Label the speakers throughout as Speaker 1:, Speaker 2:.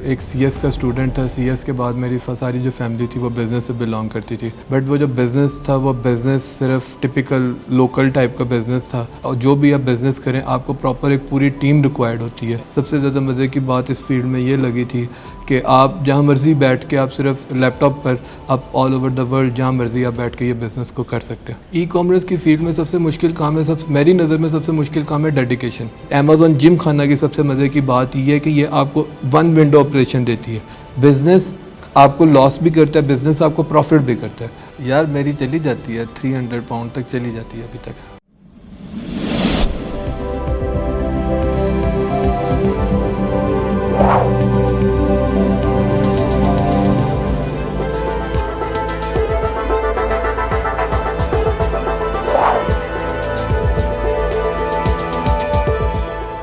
Speaker 1: ایک C S کا student تھا. سی ایس کے بعد میری ساری جو فیملی تھی وہ بزنس سے بلانگ کرتی تھی, بٹ وہ جو بزنس تھا وہ بزنس صرف ٹپیکل لوکل ٹائپ کا بزنس تھا. اور جو بھی آپ بزنس کریں آپ کو پراپر ایک پوری ٹیم ریکوائرڈ ہوتی ہے. سب سے زیادہ مزے کی بات اس فیلڈ میں یہ لگی تھی کہ آپ جہاں مرضی بیٹھ کے آپ صرف لیپ ٹاپ پر آپ آل اوور دا ورلڈ جہاں مرضی آپ بیٹھ کے یہ بزنس کو کر سکتے ہیں. ای کامرس کی فیلڈ میں سب سے مشکل کام ہے, میری نظر میں سب سے مشکل کام ہے ڈیڈیکیشن. امیزون جم خانہ کی سب سے مزے کی بات یہ ہے کہ یہ آپ کو ون ونڈو آپریشن دیتی ہے. بزنس آپ کو لاس بھی کرتا ہے, بزنس آپ کو پروفٹ بھی کرتا ہے. یار میری چلی جاتی ہے 300 پاؤنڈ تک چلی جاتی ہے ابھی تک.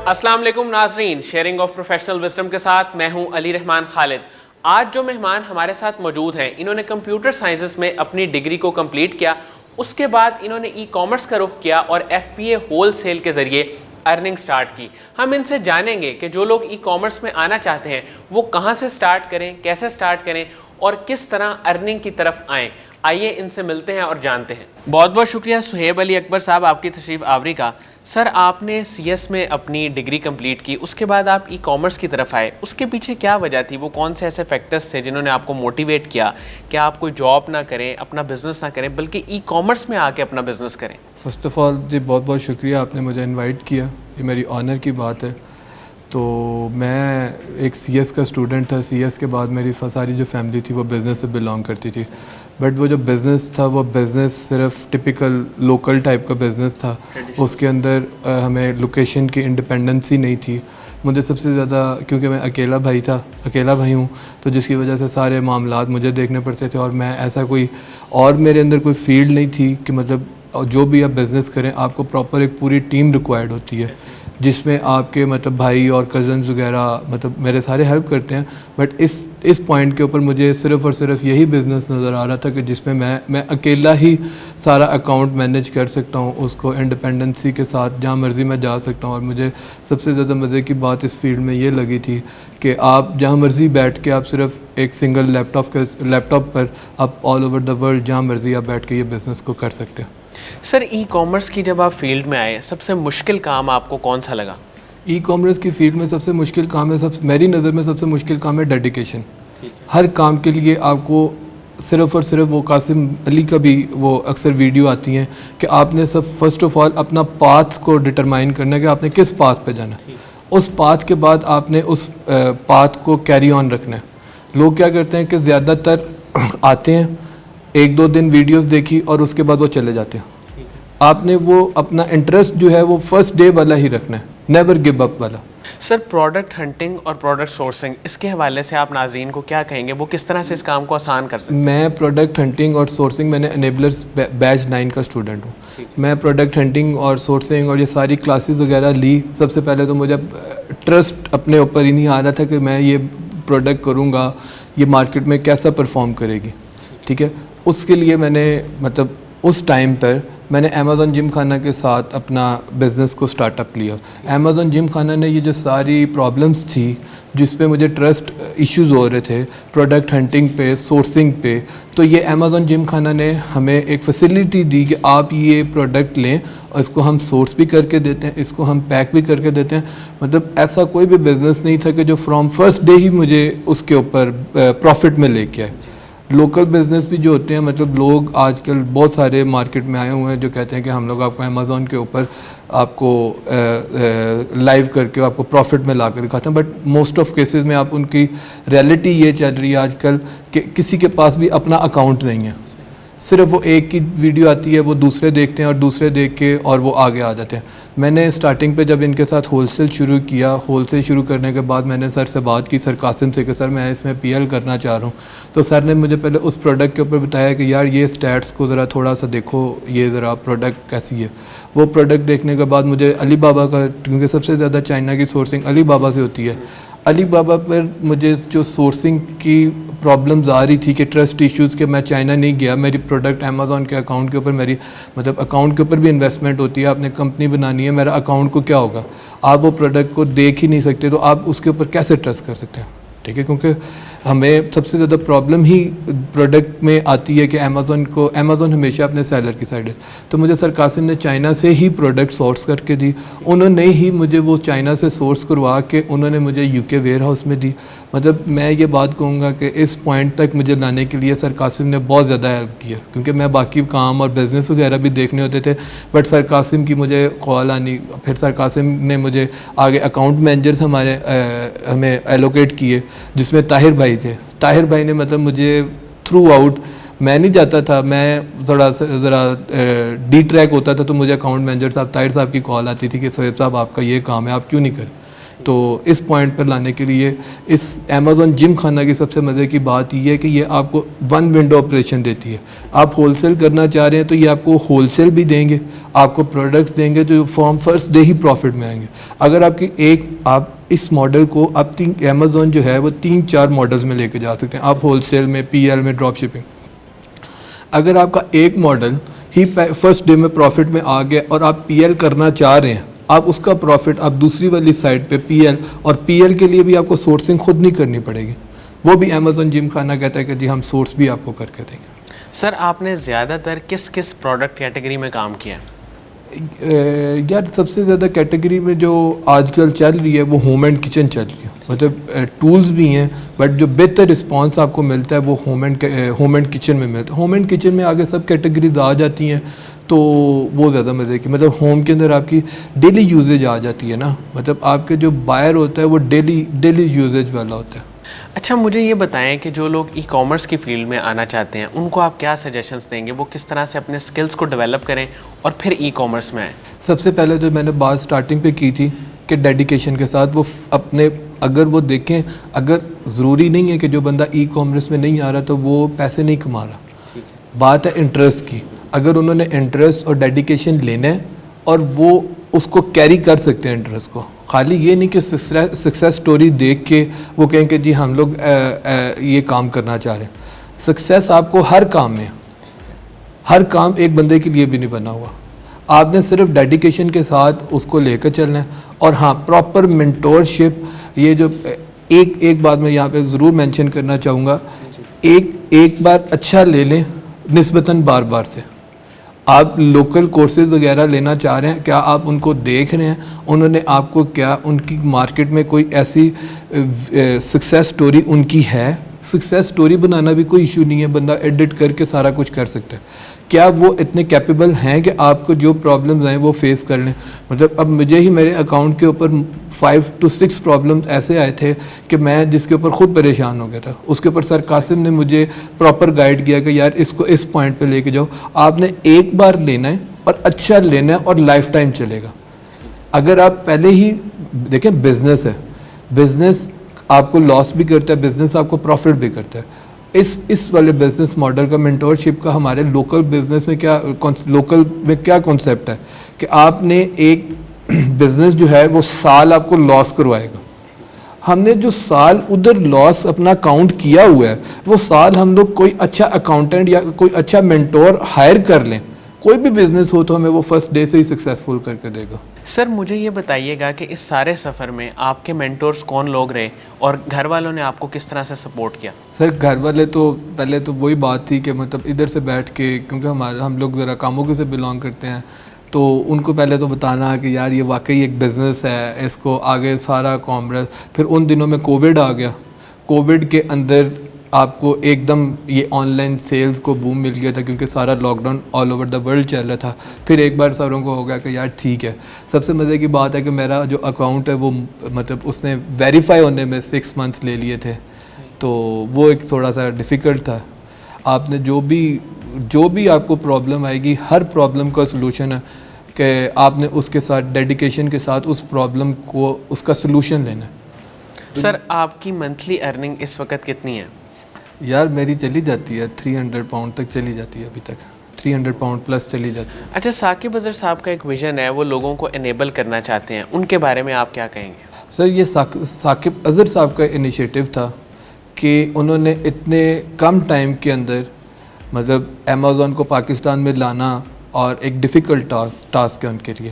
Speaker 2: السلام علیکم ناظرین, شیئرنگ آف پروفیشنل وزڈم کے ساتھ میں ہوں علی رحمان خالد. آج جو مہمان ہمارے ساتھ موجود ہیں انہوں نے کمپیوٹر سائنسز میں اپنی ڈگری کو کمپلیٹ کیا. اس کے بعد انہوں نے ای کامرس کا رخ کیا اور F P A wholesale کے ذریعے ارننگ سٹارٹ کی. ہم ان سے جانیں گے کہ جو لوگ ای کامرس میں آنا چاہتے ہیں وہ کہاں سے سٹارٹ کریں, کیسے سٹارٹ کریں اور کس طرح ارننگ کی طرف آئیں. آئیے ان سے ملتے ہیں اور جانتے ہیں. بہت بہت شکریہ سہیب علی اکبر صاحب آپ کی تشریف آوری کا. سر آپ نے سی ایس میں اپنی ڈگری کمپلیٹ کی, اس کے بعد آپ ای کامرس کی طرف آئے, اس کے پیچھے کیا وجہ تھی؟ وہ کون سے ایسے فیکٹرز تھے جنہوں نے آپ کو موٹیویٹ کیا کہ آپ کوئی جاب نہ کریں, اپنا بزنس نہ کریں بلکہ ای کامرس میں آ کے اپنا بزنس کریں؟
Speaker 1: فرسٹ آف آل جی بہت بہت شکریہ, آپ نے مجھے انوائٹ کیا, یہ میری آنر کی بات ہے. تو میں ایک سی ایس کا اسٹوڈنٹ تھا. سی ایس کے بعد میری ساری جو فیملی تھی وہ بزنس سے بلانگ کرتی تھی, بٹ وہ جو بزنس تھا وہ بزنس صرف ٹپیکل لوکل ٹائپ کا بزنس تھا. اس کے اندر ہمیں لوکیشن کی انڈیپینڈنسی نہیں تھی. مجھے سب سے زیادہ, کیونکہ میں اکیلا بھائی ہوں, تو جس کی وجہ سے سارے معاملات مجھے دیکھنے پڑتے تھے, اور میں ایسا کوئی اور میرے اندر کوئی فیلڈ نہیں تھی کہ مطلب جو بھی آپ بزنس کریں آپ کو پراپر ایک پوری ٹیم ریکوائرڈ ہوتی ہے جس میں آپ کے مطلب بھائی اور کزنز وغیرہ مطلب میرے سارے ہیلپ کرتے ہیں. بٹ اس پوائنٹ کے اوپر مجھے صرف اور صرف یہی بزنس نظر آ رہا تھا کہ جس میں میں اکیلا ہی سارا اکاؤنٹ مینیج کر سکتا ہوں, اس کو انڈیپینڈنسی کے ساتھ جہاں مرضی میں جا سکتا ہوں. اور مجھے سب سے زیادہ مزے کی بات اس فیلڈ میں یہ لگی تھی کہ آپ جہاں مرضی بیٹھ کے آپ صرف ایک سنگل لیپ ٹاپ پر آپ آل اوور دا ورلڈ جہاں مرضی آپ بیٹھ کے یہ بزنس کو کر سکتے ہیں.
Speaker 2: سر ای کامرس کی جب آپ فیلڈ میں آئے سب سے مشکل کام آپ کو کون سا لگا؟
Speaker 1: ای کامرس کی فیلڈ میں سب سے مشکل کام ہے, میری نظر میں سب سے مشکل کام ہے ڈیڈیکیشن. ہر کام کے لیے آپ کو صرف اور صرف وہ قاسم علی کا بھی وہ اکثر ویڈیو آتی ہیں کہ آپ نے فرسٹ آف آل اپنا پاتھ کو ڈٹرمائن کرنا ہے کہ آپ نے کس پاتھ پہ جانا ہے. اس پاتھ کے بعد آپ نے اس پاتھ کو کیری آن رکھنا ہے. لوگ کیا کرتے ہیں کہ زیادہ تر آتے ہیں, 1-2 دن ویڈیوز دیکھی اور اس کے بعد وہ چلے جاتے ہیں. آپ نے وہ اپنا انٹرسٹ جو ہے وہ فرسٹ ڈے والا ہی رکھنا ہے, نیور گیو اپ والا.
Speaker 2: سر پروڈکٹ ہنٹنگ اور پروڈکٹ سورسنگ, اس کے حوالے سے آپ ناظرین کو کیا کہیں گے, وہ کس طرح سے اس کام کو آسان کر سکتے ہیں؟
Speaker 1: میں پروڈکٹ ہنٹنگ اور سورسنگ, میں نے انیبلرز بیچ 9 کا اسٹوڈنٹ ہوں. میں پروڈکٹ ہنٹنگ اور سورسنگ اور یہ ساری کلاسز وغیرہ لی. سب سے پہلے تو مجھے ٹرسٹ اپنے اوپر ہی نہیں آ رہا تھا کہ میں یہ پروڈکٹ کروں گا یہ مارکیٹ میں کیسا پرفارم کرے گی. ٹھیک ہے, اس کے لیے میں نے مطلب اس ٹائم پر میں نے امیزون جم خانہ کے ساتھ اپنا بزنس کو سٹارٹ اپ لیا. امیزون جم خانہ نے یہ جو ساری پرابلمس تھی جس پہ مجھے ٹرسٹ ایشوز ہو رہے تھے پروڈکٹ ہنٹنگ پہ, سورسنگ پہ, تو یہ امیزون جم خانہ نے ہمیں ایک فیسلٹی دی کہ آپ یہ پروڈکٹ لیں اور اس کو ہم سورس بھی کر کے دیتے ہیں, اس کو ہم پیک بھی کر کے دیتے ہیں. مطلب ایسا کوئی بھی بزنس نہیں تھا کہ جو فرام فرسٹ ڈے ہی مجھے اس کے اوپر پروفٹ میں لے کے آئے. لوکل بزنس بھی جو ہوتے ہیں, مطلب لوگ آج کل بہت سارے مارکیٹ میں آئے ہوئے ہیں جو کہتے ہیں کہ ہم لوگ آپ کو امیزون کے اوپر آپ کو لائیو کر کے آپ کو پروفٹ میں لا کر دکھاتے ہیں. بٹ موسٹ آف کیسز میں آپ ان کی ریئلٹی یہ چل رہی ہے آج کل کہ کسی کے پاس بھی اپنا اکاؤنٹ نہیں ہے. صرف وہ ایک کی ویڈیو آتی ہے, وہ دوسرے دیکھتے ہیں اور دوسرے دیکھ کے اور وہ آگے آ جاتے ہیں. میں نے اسٹارٹنگ پہ جب ان کے ساتھ ہول سیل شروع کیا, ہول سیل شروع کرنے کے بعد میں نے سر سے بات کی, سر قاسم سے, کہ سر میں اس میں پی ایل کرنا چاہ رہا ہوں. تو سر نے مجھے پہلے اس پروڈکٹ کے اوپر بتایا کہ یار یہ اسٹیٹس کو ذرا تھوڑا سا دیکھو, یہ ذرا پروڈکٹ کیسی ہے. وہ پروڈکٹ دیکھنے کے بعد مجھے علی بابا کا, کیونکہ سب سے زیادہ چائنا کی سورسنگ علی بابا سے ہوتی ہے, علی بابا پر مجھے جو سورسنگ کی پرابلمز آ رہی تھی کہ ٹرسٹ ایشوز کہ میں چائنا نہیں گیا, میری پروڈکٹ امیزون کے اکاؤنٹ کے اوپر, میری مطلب اکاؤنٹ کے اوپر بھی انویسٹمنٹ ہوتی ہے, آپ نے کمپنی بنانی ہے, میرا اکاؤنٹ کو کیا ہوگا, آپ وہ پروڈکٹ کو دیکھ ہی نہیں سکتے, تو آپ اس کے اوپر کیسے ٹرسٹ کر سکتے ہیں. ٹھیک ہے, کیونکہ ہمیں سب سے زیادہ پرابلم ہی پروڈکٹ میں آتی ہے کہ امیزون ہمیشہ اپنے سیلر کی سائڈ ہے. تو مجھے سر قاسم نے چائنا سے ہی پروڈکٹ سورس کر کے دی, انہوں نے ہی مجھے وہ چائنا سے سورس کروا کے انہوں نے مجھے UK ویئر ہاؤس میں دی. مطلب میں یہ بات کہوں گا کہ اس پوائنٹ تک مجھے لانے کے لیے سر قاسم نے بہت زیادہ ہیلپ کیا, کیونکہ میں باقی کام اور بزنس وغیرہ بھی دیکھنے ہوتے تھے, بٹ سر قاسم کی مجھے کال آنی, پھر سر قاسم نے مجھے آگے اکاؤنٹ مینیجرز ہمیں ایلوکیٹ کیے, جس میں طاہر بھائی تھے. طاہر بھائی نے مطلب مجھے تھرو آؤٹ, میں نہیں جاتا تھا, میں ذرا ڈی ٹریک ہوتا تھا, تو مجھے اکاؤنٹ مینیجر صاحب طاہر صاحب کی کال آتی تھی کہ سہیب صاحب آپ کا یہ کام ہے, آپ کیوں نہیں کریں. تو اس پوائنٹ پر لانے کے لیے اس امیزون جم خانہ کی سب سے مزے کی بات یہ ہے کہ یہ آپ کو ون ونڈو آپریشن دیتی ہے. آپ ہول سیل کرنا چاہ رہے ہیں تو یہ آپ کو ہول سیل بھی دیں گے, آپ کو پروڈکٹس دیں گے جو فرام فرسٹ ڈے ہی پروفٹ میں آئیں گے. اگر آپ اس ماڈل کو امیزون جو ہے وہ 3-4 ماڈلز میں لے کے جا سکتے ہیں. آپ ہول سیل میں, PL میں, ڈراپ شپنگ. اگر آپ کا ایک ماڈل ہی فرسٹ ڈے میں پروفٹ میں آ گیا اور آپ PL کرنا چاہ رہے ہیں, آپ اس کا پروفٹ آپ دوسری والی سائٹ پہ PL, اور PL کے لیے بھی آپ کو سورسنگ خود نہیں کرنی پڑے گی, وہ بھی امیزون جم خانہ کہتا ہے کہ جی ہم سورس بھی آپ کو کر کے دیں گے.
Speaker 2: سر آپ نے زیادہ تر کس پروڈکٹ کیٹیگری میں کام کیا؟
Speaker 1: یار سب سے زیادہ کیٹیگری میں جو آج کل چل رہی ہے وہ ہوم اینڈ کچن چل رہی ہے. مطلب ٹولز بھی ہیں, بٹ جو بہتر رسپانس آپ کو ملتا ہے وہ ہوم اینڈ کچن میں ملتا ہے. ہوم اینڈ کچن میں آگے سب کیٹیگریز آ جاتی ہیں, تو وہ زیادہ مزے کی, مطلب ہوم کے اندر آپ کی ڈیلی یوزیج آ جاتی ہے نا, مطلب آپ کے جو بائر ہوتا ہے وہ ڈیلی یوزیج والا ہوتا ہے.
Speaker 2: اچھا مجھے یہ بتائیں کہ جو لوگ ای کامرس کی فیلڈ میں آنا چاہتے ہیں ان کو آپ کیا سجیشنز دیں گے, وہ کس طرح سے اپنے سکلز کو ڈیولپ کریں اور پھر ای کامرس میں آئیں؟
Speaker 1: سب سے پہلے تو میں نے بات سٹارٹنگ پہ کی تھی کہ ڈیڈیکیشن کے ساتھ وہ اپنے, اگر وہ دیکھیں, اگر ضروری نہیں ہے کہ جو بندہ ای کامرس میں نہیں آ رہا تو وہ پیسے نہیں کما رہا, بات ہے انٹرسٹ کی. اگر انہوں نے انٹرسٹ اور ڈیڈیکیشن لینا ہے اور وہ اس کو کیری کر سکتے ہیں انٹرسٹ کو, خالی یہ نہیں کہ سکسیس سٹوری دیکھ کے وہ کہیں کہ جی ہم لوگ یہ کام کرنا چاہ رہے ہیں. سکسیس آپ کو ہر کام میں, ہر کام ایک بندے کے لیے بھی نہیں بنا ہوا, آپ نے صرف ڈیڈیکیشن کے ساتھ اس کو لے کر چلنا ہے. اور ہاں پراپر مینٹورشپ, یہ جو ایک بات میں یہاں پہ ضرور مینشن کرنا چاہوں گا, ایک بار اچھا لے لیں نسبتاً بار سے. آپ لوکل کورسز وغیرہ لینا چاہ رہے ہیں, کیا آپ ان کو دیکھ رہے ہیں, انہوں نے آپ کو کیا ان کی مارکیٹ میں کوئی ایسی سکسیس سٹوری ان کی ہے؟ سکسیس سٹوری بنانا بھی کوئی ایشو نہیں ہے, بندہ ایڈٹ کر کے سارا کچھ کر سکتا ہے. کیا وہ اتنے کیپیبل ہیں کہ آپ کو جو پرابلمز آئیں وہ فیس کر لیں؟ مطلب اب مجھے ہی میرے اکاؤنٹ کے اوپر 5 to 6 پرابلمز ایسے آئے تھے کہ میں جس کے اوپر خود پریشان ہو گیا تھا. اس کے اوپر سر قاسم نے مجھے پراپر گائیڈ کیا کہ یار اس کو اس پوائنٹ پہ لے کے جاؤ, آپ نے ایک بار لینا ہے اور اچھا لینا ہے اور لائف ٹائم چلے گا. اگر آپ پہلے ہی دیکھیں, بزنس ہے, بزنس آپ کو لاس بھی کرتا ہے, بزنس آپ کو پروفٹ بھی کرتا ہے. اس والے بزنس ماڈل کا, مینٹورشپ کا, ہمارے لوکل بزنس میں کیا کنسیپٹ ہے کہ آپ نے ایک بزنس جو ہے وہ سال آپ کو لاس کروائے گا. ہم نے جو سال ادھر لاس اپنا کاؤنٹ کیا ہوا ہے وہ سال ہم لوگ کوئی اچھا اکاؤنٹنٹ یا کوئی اچھا مینٹور ہائر کر لیں, کوئی بھی بزنس ہو تو ہمیں وہ فرسٹ ڈے سے ہی سکسیسفل کر کے دے گا.
Speaker 2: سر مجھے یہ بتائیے گا کہ اس سارے سفر میں آپ کے مینٹورز کون لوگ رہے اور گھر والوں نے آپ کو کس طرح سے سپورٹ کیا؟
Speaker 1: سر گھر والے تو پہلے تو وہی بات تھی کہ مطلب ادھر سے بیٹھ کے, کیونکہ ہم لوگ ذرا کاموں کے سے بلانگ کرتے ہیں, تو ان کو پہلے تو بتانا کہ یار یہ واقعی ایک بزنس ہے, اس کو آگے سارا کامرس. پھر ان دنوں میں کووڈ آ گیا, کووڈ کے اندر آپ کو ایک دم یہ آن لائن سیلز کو بوم مل گیا تھا, کیونکہ سارا lockdown all over the world چل رہا تھا. پھر ایک بار ساروں کو ہو گیا کہ یار ٹھیک ہے. سب سے مزے کی بات ہے کہ میرا جو اکاؤنٹ ہے وہ مطلب اس نے ویریفائی ہونے میں 6 months لے لیے تھے, تو وہ ایک تھوڑا سا ڈیفیکلٹ تھا. آپ نے جو بھی آپ کو پرابلم آئے گی, ہر پرابلم کا سلوشن ہے کہ آپ نے اس کے ساتھ ڈیڈیکیشن کے ساتھ اس پرابلم کو اس کا سلوشن لینا ہے.
Speaker 2: سر آپ کی منتھلی ارننگ اس وقت کتنی ہے؟
Speaker 1: یار میری چلی جاتی ہے 300 پاؤنڈ تک چلی جاتی ہے, ابھی تک 300 پاؤنڈ پلس چلی جاتی ہے.
Speaker 2: اچھا ثاقب اظہر صاحب کا ایک ویژن ہے, وہ لوگوں کو انیبل کرنا چاہتے ہیں, ان کے بارے میں آپ کیا کہیں گے؟
Speaker 1: سر یہ ثاقب اظہر صاحب کا انیشیٹو تھا کہ انہوں نے اتنے کم ٹائم کے اندر مطلب امیزون کو پاکستان میں لانا, اور ایک ڈیفیکلٹ ٹاسک ہے ان کے لیے,